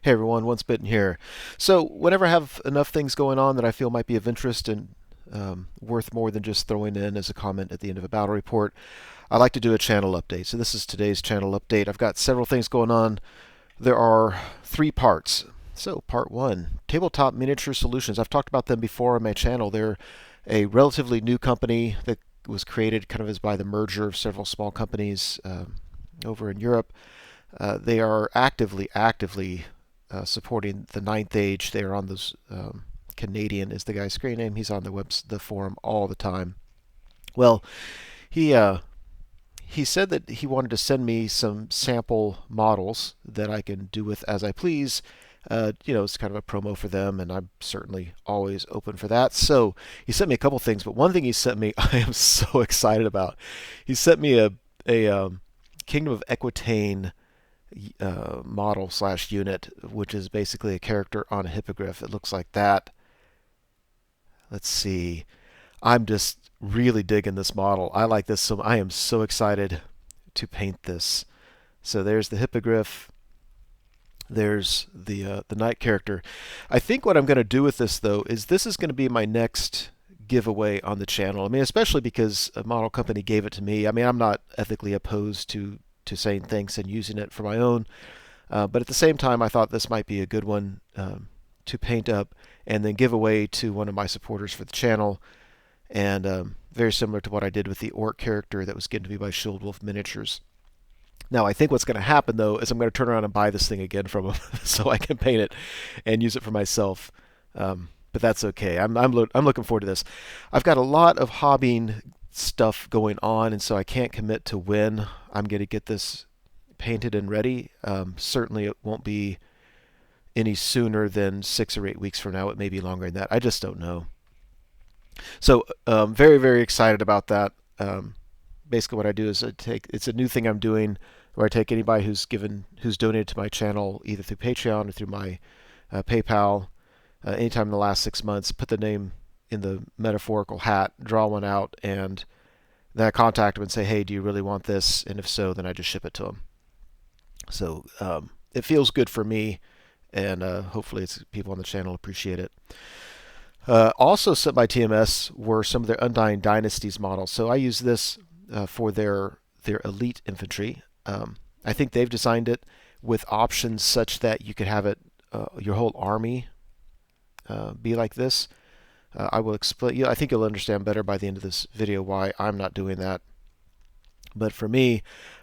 Hey everyone, Once Bitten here. So, whenever I have enough things going on that I feel might be of interest and worth more than just throwing in as a comment at the end of a battle report, I like to do a channel update. So, this is today's channel update. I've got several things going on. There are three parts. So, part one, Tabletop Miniature Solutions. I've talked about them before on my channel. They're a relatively new company that was created kind of as by the merger of several small companies over in Europe. They are actively supporting the Ninth Age. They are on this. Canadian is the guy's screen name. He's on the forum all the time. Well, he he said that he wanted to send me some sample models that I can do with as I please. It's kind of a promo for them, and I'm certainly always open for that. So he sent me a couple things, but one thing he sent me I am so excited about. He sent me a Kingdom of Equitaine model slash unit, which is basically a character on a hippogriff. It looks like that. Let's see. I'm just really digging this model. I like this so I am so excited to paint this. So there's the hippogriff. There's the knight character. I think what I'm going to do with this is going to be my next giveaway on the channel. I mean, especially because a model company gave it to me. I mean, I'm not ethically opposed to saying thanks and using it for my own. But at the same time, I thought this might be a good one to paint up and then give away to one of my supporters for the channel. And very similar to what I did with the orc character that was given to me by Shield Wolf Miniatures. Now, I think what's going to happen, though, is I'm going to turn around and buy this thing again from them so I can paint it and use it for myself. But that's okay. I'm looking forward to this. I've got a lot of hobbying stuff going on, and so I can't commit to when I'm going to get this painted and ready. Certainly, it won't be any sooner than 6 or 8 weeks from now. It may be longer than that. I just don't know. So, very, very excited about that. Basically, what I do is it's a new thing I'm doing where I take anybody who's donated to my channel either through Patreon or through my PayPal anytime in the last 6 months, put the name in the metaphorical hat, draw one out, and then I contact them and say, hey, do you really want this? And if so, then I just ship it to them. So it feels good for me, and hopefully people on the channel appreciate it. Also sent by TMS were some of their Undying Dynasties models. So I use this for their elite infantry. I think they've designed it with options such that you could have it your whole army be like this. I will explain. I think you'll understand better by the end of this video why I'm not doing that. But for me,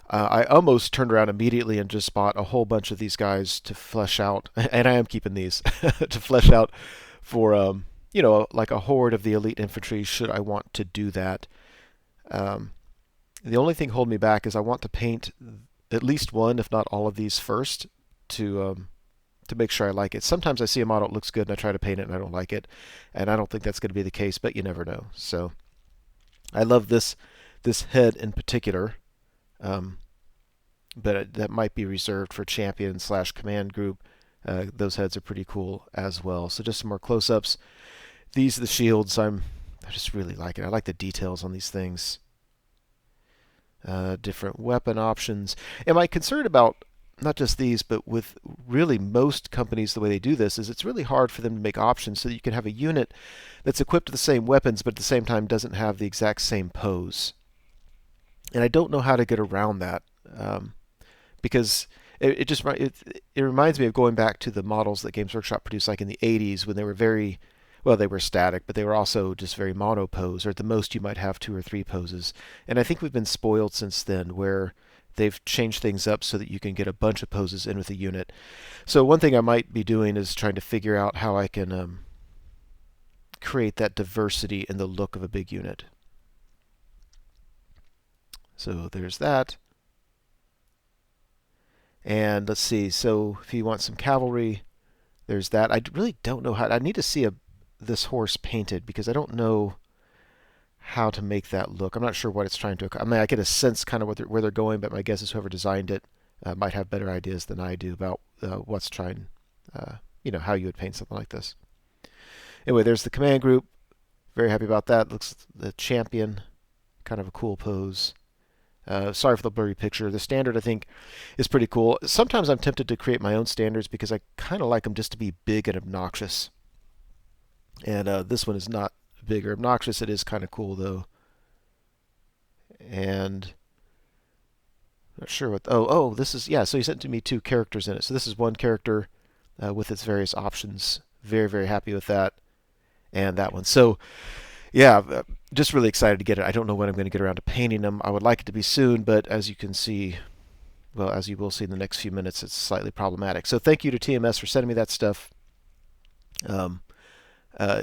I almost turned around immediately and just bought a whole bunch of these guys to flesh out, and I am keeping these to flesh out for like a horde of the elite infantry. Should I want to do that? The only thing holding me back is I want to paint at least one, if not all of these first, to make sure I like it. Sometimes I see a model that looks good and I try to paint it and I don't like it, and I don't think that's going to be the case, but you never know. So I love this head in particular, but that might be reserved for champion slash command group. Those heads are pretty cool as well. So just some more close-ups. These are the shields. I just really like it. I like the details on these things. Different weapon options. Am I concerned about not just these, but with really most companies, the way they do this is it's really hard for them to make options so that you can have a unit that's equipped with the same weapons, but at the same time doesn't have the exact same pose. And I don't know how to get around that because it reminds me of going back to the models that Games Workshop produced like in the 80s when they were they were static, but they were also just very mono pose, or at the most you might have 2 or 3 poses. And I think we've been spoiled since then where they've changed things up so that you can get a bunch of poses in with a unit. So one thing I might be doing is trying to figure out how I can create that diversity in the look of a big unit. So there's that. And let's see, so if you want some cavalry, there's that. I really don't know how. I need to see this horse painted because I don't know how to make that look. I'm not sure what it's trying to. I mean, I get a sense kind of where they're going, but my guess is whoever designed it might have better ideas than I do about what's trying, how you would paint something like this. Anyway, there's the command group. Very happy about that. Looks the champion, kind of a cool pose. Sorry for the blurry picture. The standard, I think, is pretty cool. Sometimes I'm tempted to create my own standards because I kind of like them just to be big and obnoxious. And this one is not big or obnoxious. It is kind of cool, though. And not sure what. Oh, this is, yeah. So he sent to me 2 characters in it. So this is one character with its various options. Very, very happy with that. And that one. So yeah, just really excited to get it. I don't know when I'm going to get around to painting them. I would like it to be soon, but as you can see, well, as you will see in the next few minutes, it's slightly problematic. So thank you to TMS for sending me that stuff. Um,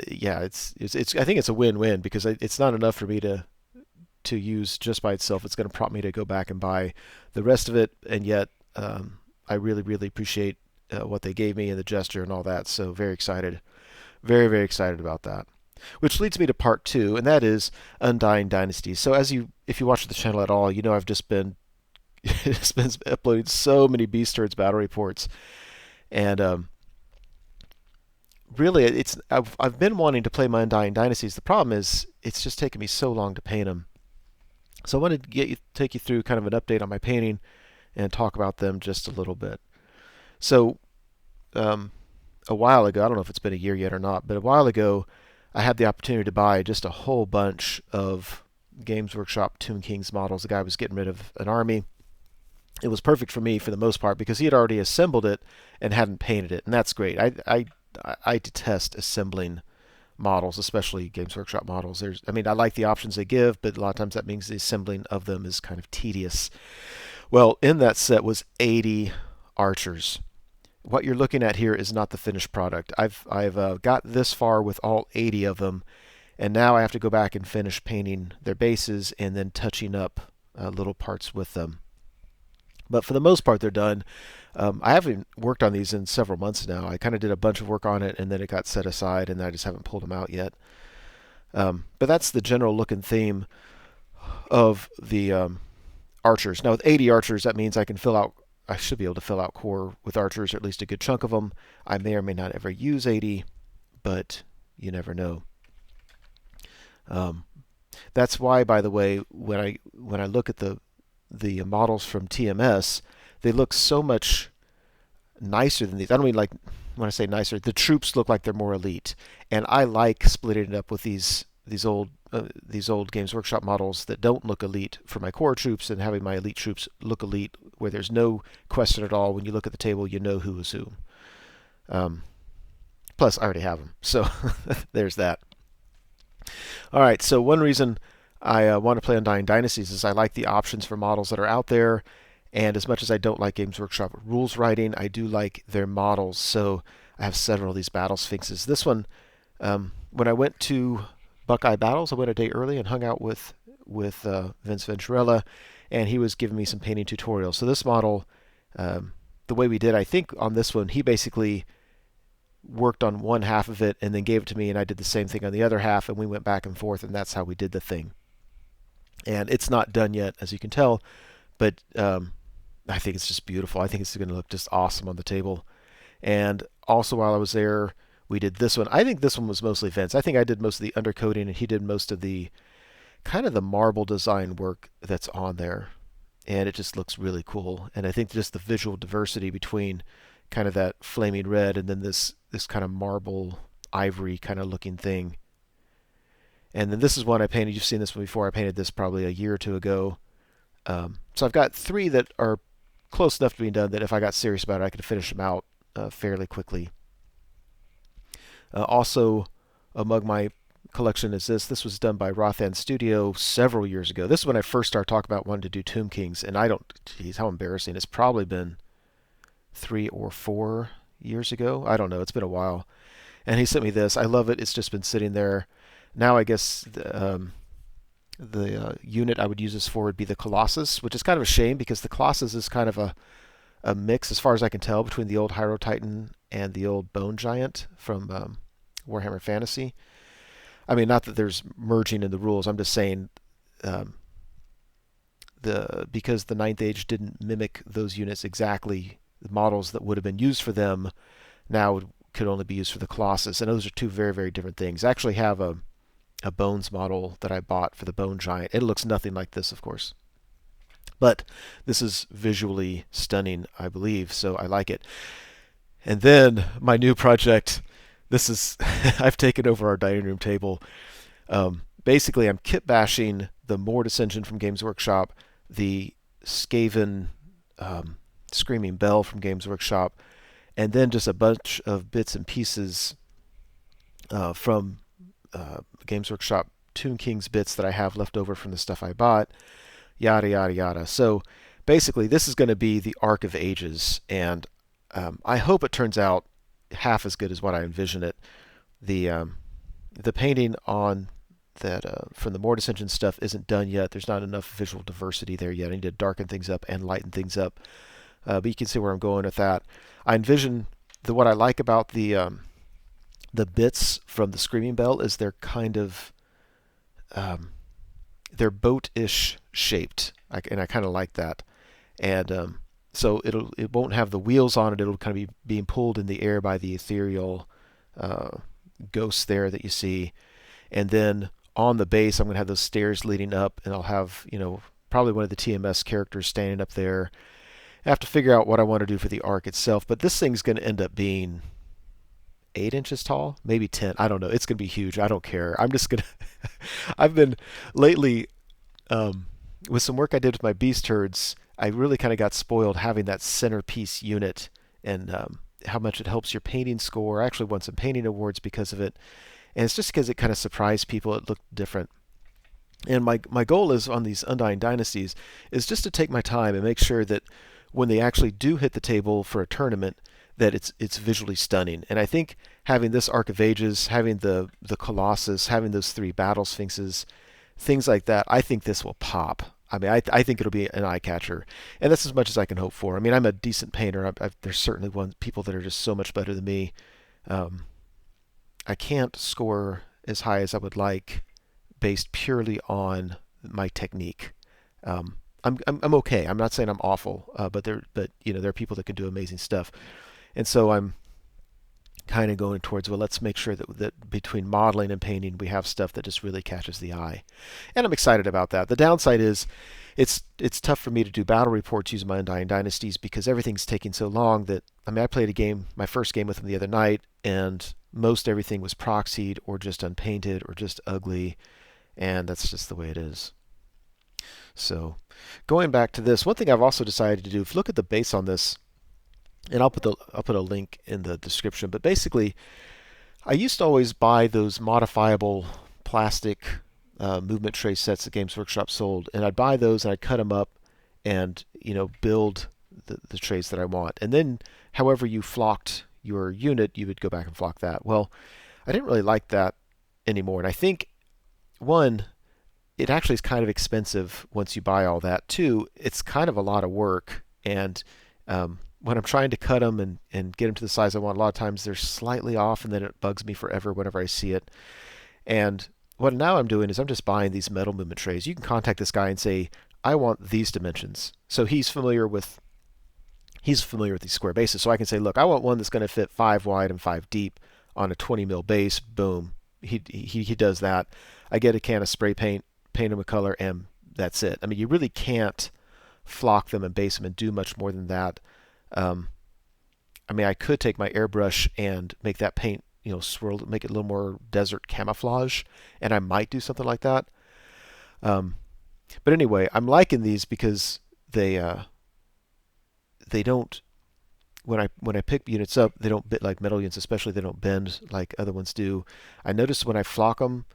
yeah, it's I think it's a win-win because it's not enough for me to use just by itself. It's going to prompt me to go back and buy the rest of it, and yet I really, really appreciate what they gave me and the gesture and all that. So very excited, very, very excited about that. Which leads me to part 2, and that is Undying Dynasties. So if you watch the channel at all, you know I've just been uploading so many Beast Herds battle reports, and really I've been wanting to play my Undying Dynasties. The problem is it's just taken me so long to paint them. So I wanted to take you through kind of an update on my painting and talk about them just a little bit. So a while ago, I don't know if it's been a year yet or not, but a while ago, I had the opportunity to buy just a whole bunch of Games Workshop Tomb Kings models. The guy was getting rid of an army. It was perfect for me for the most part because he had already assembled it and hadn't painted it, and that's great. I detest assembling models, especially Games Workshop models. I mean, I like the options they give, but a lot of times that means the assembling of them is kind of tedious. Well, in that set was 80 archers. What you're looking at here is not the finished product. I've got this far with all 80 of them, and now I have to go back and finish painting their bases and then touching up little parts with them. But for the most part, they're done. I haven't worked on these in several months now. I kind of did a bunch of work on it, and then it got set aside, and I just haven't pulled them out yet. But that's the general look and theme of the archers. Now, with 80 archers, that means I should be able to fill out core with archers, or at least a good chunk of them. I may or may not ever use 80, but you never know. That's why, by the way, when I look at the models from TMS, they look so much nicer than these. I don't mean like when I say nicer, the troops look like they're more elite, and I like splitting it up with these old Games Workshop models that don't look elite for my core troops, and having my elite troops look elite where there's no question at all. When you look at the table, you know who is who. Plus, I already have them, so there's that. All right, so one reason I want to play Undying Dynasties is I like the options for models that are out there, and as much as I don't like Games Workshop rules writing, I do like their models. So I have several of these Battle Sphinxes. This one, when I went to Buckeye Battles, I went a day early and hung out with Vince Venturella, and he was giving me some painting tutorials. So this model, the way we did, I think on this one, he basically worked on one half of it and then gave it to me, and I did the same thing on the other half, and we went back and forth, and that's how we did the thing. And it's not done yet, as you can tell, but I think it's just beautiful. I think it's going to look just awesome on the table. And also while I was there, we did this one. I think this one was mostly Vince. I think I did most of the undercoating, and he did most of the kind of the marble design work that's on there. And it just looks really cool. And I think just the visual diversity between kind of that flaming red and then this kind of marble ivory kind of looking thing. And then this is one I painted. You've seen this one before. I painted this probably a year or two ago. So I've got 3 that are close enough to being done that if I got serious about it, I could finish them out fairly quickly. Also, among my collection is this. This was done by Rothan Studio several years ago. This is when I first started talking about wanting to do Tomb Kings, and geez, how embarrassing. It's probably been 3 or 4 years ago. I don't know. It's been a while. And he sent me this. I love it. It's just been sitting there. Now I guess the unit I would use this for would be the Colossus, which is kind of a shame because the Colossus is kind of a mix, as far as I can tell, between the old Hydro Titan and the old Bone Giant from Warhammer Fantasy. I mean, not that there's merging in the rules. I'm just saying because the Ninth Age didn't mimic those units exactly, the models that would have been used for them now could only be used for the Colossus, and those are 2 very, very different things. I actually have a Bones model that I bought for the Bone Giant. It looks nothing like this, of course. But this is visually stunning, I believe, so I like it. And then my new project, this is I've taken over our dining room table. Basically, I'm kit bashing the Mortis engine from Games Workshop, the Skaven Screaming Bell from Games Workshop, and then just a bunch of bits and pieces from Games Workshop Toon Kings bits that I have left over from the stuff I bought, yada yada yada. So basically, this is going to be the Arc of Ages, and I hope it turns out half as good as what I envision it. The painting on that from the Mortis engine stuff isn't done yet. There's not enough visual diversity there yet. I need to darken things up and lighten things up. But you can see where I'm going with that. I envision what I like about the bits from the Screaming Bell is they're kind of they're boat-ish shaped, and I kind of like that. And so it won't have the wheels on it. It'll kind of be being pulled in the air by the ethereal ghosts there that you see. And then on the base, I'm going to have those stairs leading up, and I'll have, probably one of the TMS characters standing up there. I have to figure out what I want to do for the arc itself, but this thing's going to end up being 8 inches tall, maybe 10. I don't know. It's going to be huge. I don't care. I'm just going to. I've been lately, with some work I did with my beast herds, I really kind of got spoiled having that centerpiece unit and how much it helps your painting score. I actually won some painting awards because of it. And it's just because it kind of surprised people. It looked different. And my goal is on these Undying Dynasties is just to take my time and make sure that when they actually do hit the table for a tournament, that it's visually stunning. And I think having this Arc of Ages, having the Colossus, having those 3 Battle Sphinxes, things like that, I think this will pop. I mean, I think it'll be an eye catcher, and that's as much as I can hope for. I mean, I'm a decent painter. There's certainly people that are just so much better than me. I can't score as high as I would like based purely on my technique. I'm okay. I'm not saying I'm awful, but there are people that can do amazing stuff, and so I'm kind of going towards, well, let's make sure that between modeling and painting we have stuff that just really catches the eye, and I'm excited about that. The downside is it's tough for me to do battle reports using my Undying Dynasties because everything's taking so long that, I mean, I played a game, my first game with them the other night, and most everything was proxied or just unpainted or just ugly, and that's just the way it is. So going back to this, one thing I've also decided to do, if you look at the base on this, and I'll put a link in the description, but basically I used to always buy those modifiable plastic movement tray sets that Games Workshop sold, and I'd buy those and I'd cut them up and build the trays that I want. And then however you flocked your unit, you would go back and flock that. Well, I didn't really like that anymore, and I think, one, it actually is kind of expensive once you buy all that. Two, it's kind of a lot of work, and when I'm trying to cut them and get them to the size I want, a lot of times they're slightly off, and then it bugs me forever whenever I see it. And what now I'm doing is I'm just buying these metal movement trays. You can contact this guy and say, I want these dimensions. So he's familiar with these square bases. So I can say, look, I want one that's going to fit 5 wide and 5 deep on a 20 mil base. Boom. He does that. I get a can of spray paint, paint them a color, and that's it. I mean, you really can't flock them and base them and do much more than that. I mean, I could take my airbrush and make that paint, swirl, make it a little more desert camouflage, and I might do something like that. But anyway, I'm liking these because they don't, when I pick units up, they don't bend like metal units, especially they don't bend like other ones do. I notice when I flock them,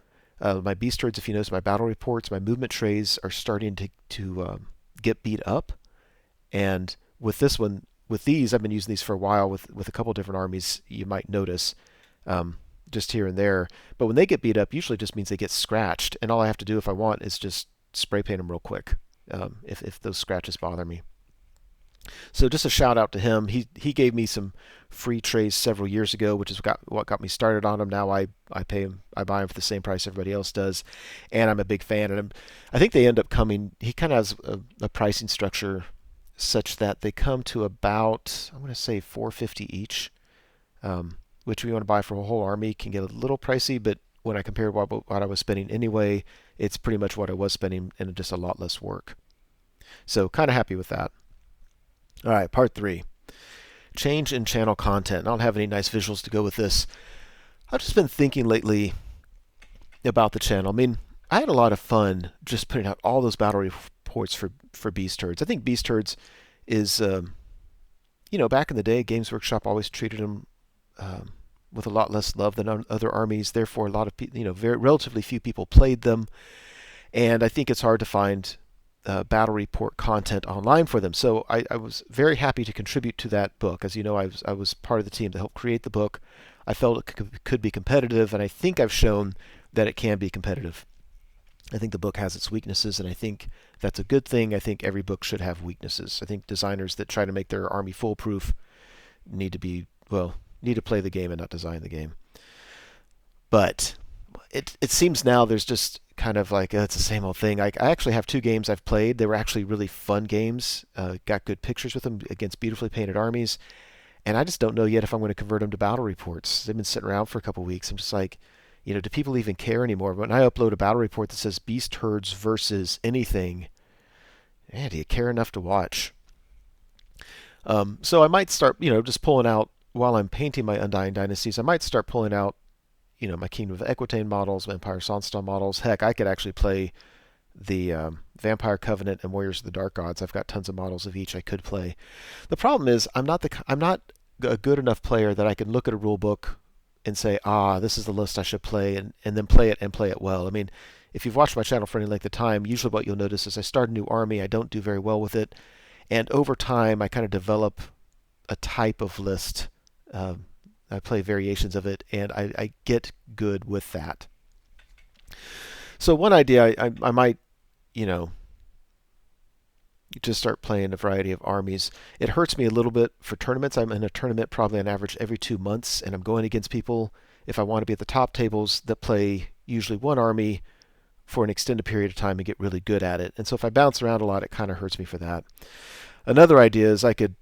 my beast herds, if you notice my battle reports, my movement trays are starting to get beat up. And with this one, with these, I've been using these for a while with a couple different armies. You might notice just here and there. But when they get beat up, usually just means they get scratched. And all I have to do if I want is just spray paint them real quick if those scratches bother me. So just a shout out to him. He gave me some free trays several years ago, which is what got me started on them. Now I pay him, I buy them for the same price everybody else does, and I'm a big fan. And I think they end up coming. He kind of has a pricing structure such that they come to about, I'm going to say $4.50 each, which we want to buy for a whole army can get a little pricey, but when I compare what I was spending anyway, it's pretty much what I was spending and just a lot less work. So kind of happy with that. All right, part 3. Change in channel content. I don't have any nice visuals to go with this. I've just been thinking lately about the channel. I mean, I had a lot of fun just putting out all those battle reports for Beast Herds. I think Beast Herds is, back in the day, Games Workshop always treated them with a lot less love than other armies. Therefore, a lot of very relatively few people played them, and I think it's hard to find battle report content online for them. So I was very happy to contribute to that book. As you know, I was part of the team that helped create the book. I felt it could be competitive, and I think I've shown that it can be competitive. I think the book has its weaknesses, and I think that's a good thing. I think every book should have weaknesses. I think designers that try to make their army foolproof need to play the game and not design the game. But it seems now there's just kind of like it's the same old thing. I actually have 2 games I've played. They were actually really fun games. Got good pictures with them against beautifully painted armies, and I just don't know yet if I'm going to convert them to battle reports. They've been sitting around for a couple of weeks. I'm just like, do people even care anymore? When I upload a battle report that says Beast Herds versus anything, man, do you care enough to watch? So I might start, just pulling out while I'm painting my Undying Dynasties. I might start pulling out my Kingdom of Equitaine models, my Empire Sonstar models. Heck, I could actually play the Vampire Covenant and Warriors of the Dark Gods. I've got tons of models of each I could play. The problem is I'm not a good enough player that I can look at a rule book and say, this is the list I should play, and then play it well. I mean, if you've watched my channel for any length of time, usually what you'll notice is I start a new army, I don't do very well with it, and over time I kind of develop a type of list. I play variations of it, and I get good with that. So one idea, I might, just start playing a variety of armies. It hurts me a little bit for tournaments. I'm in a tournament probably on average every 2 months, and I'm going against people, if I want to be at the top tables, that play usually one army for an extended period of time and get really good at it. And so if I bounce around a lot, it kind of hurts me for that. Another idea is I could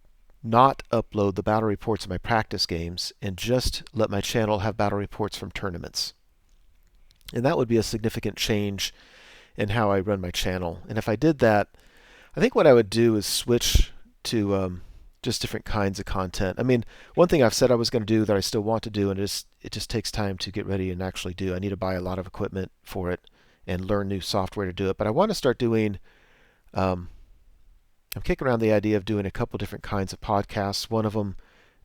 not upload the battle reports of my practice games and just let my channel have battle reports from tournaments. And that would be a significant change in how I run my channel. And if I did that, I think what I would do is switch to just different kinds of content. I mean, one thing I've said I was going to do that I still want to do, and it just takes time to get ready and actually do. I need to buy a lot of equipment for it and learn new software to do it. But I want to start doing, I'm kicking around the idea of doing a couple different kinds of podcasts. One of them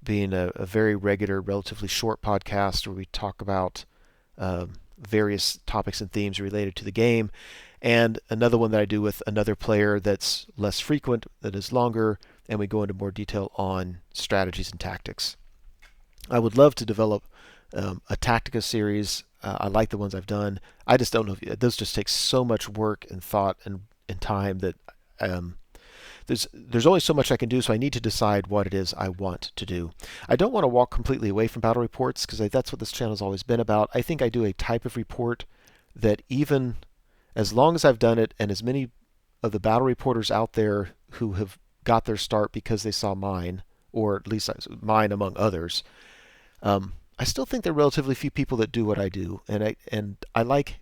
being a very regular, relatively short podcast where we talk about various topics and themes related to the game, and another one that I do with another player that's less frequent, that is longer, and we go into more detail on strategies and tactics. I would love to develop a Tactica series. I like the ones I've done. I just don't know if those just take so much work and thought and time that there's only so much I can do, so I need to decide what it is I want to do. I don't want to walk completely away from battle reports because that's what this channel has always been about. I think I do a type of report that, even as long as I've done it, and as many of the battle reporters out there who have got their start because they saw mine, or at least mine among others, I still think there are relatively few people that do what I do, and I like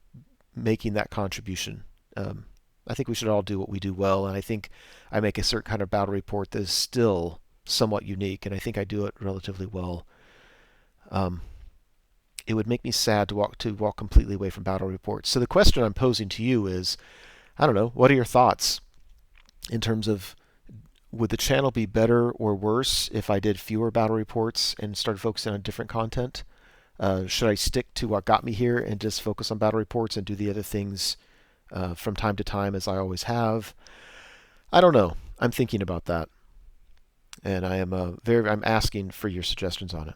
making that contribution. I think we should all do what we do well, and I think I make a certain kind of battle report that is still somewhat unique, and I think I do it relatively well. It would make me sad to walk completely away from battle reports. So the question I'm posing to you is, I don't know, what are your thoughts in terms of, would the channel be better or worse if I did fewer battle reports and started focusing on different content? Should I stick to what got me here and just focus on battle reports and do the other things from time to time as I always have? I don't know. I'm thinking about that, and I'm asking for your suggestions on it.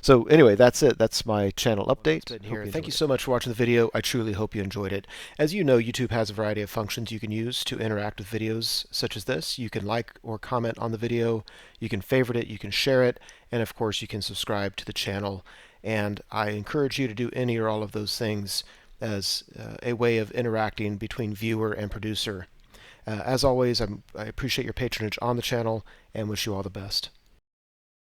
So anyway, that's it. That's my channel update here. Thank you so much for watching the video. I truly hope you enjoyed it. As you know, YouTube has a variety of functions you can use to interact with videos such as this. You can like or comment on the video, you can favorite it, you can share it, and of course you can subscribe to the channel. And I encourage you to do any or all of those things as a way of interacting between viewer and producer. As always, I appreciate your patronage on the channel and wish you all the best.